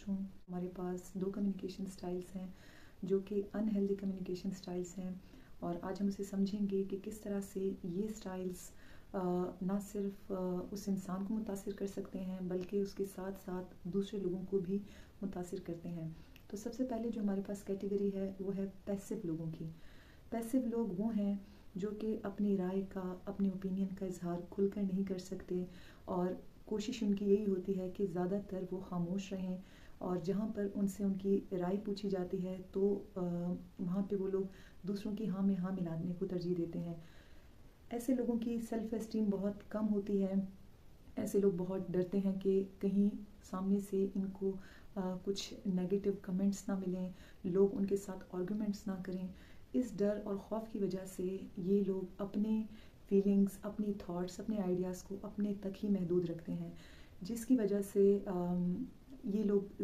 ہوں. ہمارے پاس 2 communication styles ہیں جو کہ ان ہیلدی کمیونیکیشن سٹائلز ہیں، اور آج ہم اسے سمجھیں گے کہ کس طرح سے یہ سٹائلز نہ صرف اس انسان کو متاثر کر سکتے ہیں بلکہ اس کے ساتھ ساتھ دوسرے لوگوں کو بھی متاثر کرتے ہیں. تو سب سے پہلے جو ہمارے پاس کیٹیگری ہے وہ ہے پیسو لوگوں کی. پیسو لوگ وہ ہیں جو کہ اپنی رائے کا، اپنے اوپینین کا اظہار کھل کر نہیں کر سکتے، اور کوشش ان کی یہی ہوتی ہے کہ زیادہ تر وہ خاموش رہیں، اور جہاں پر ان سے ان کی رائے پوچھی جاتی ہے تو وہاں پہ وہ لوگ دوسروں کی ہاں میں ہاں ملانے کو ترجیح دیتے ہیں. ایسے لوگوں کی سیلف اسٹیم بہت کم ہوتی ہے. ایسے لوگ بہت ڈرتے ہیں کہ کہیں سامنے سے ان کو کچھ نیگیٹو کمنٹس نہ ملیں، لوگ ان کے ساتھ آرگومنٹس نہ کریں. اس ڈر اور خوف کی وجہ سے یہ لوگ اپنے فیلنگز، اپنی تھاٹس، اپنے آئیڈیاز کو اپنے تک ہی محدود رکھتے ہیں، جس کی وجہ سے یہ لوگ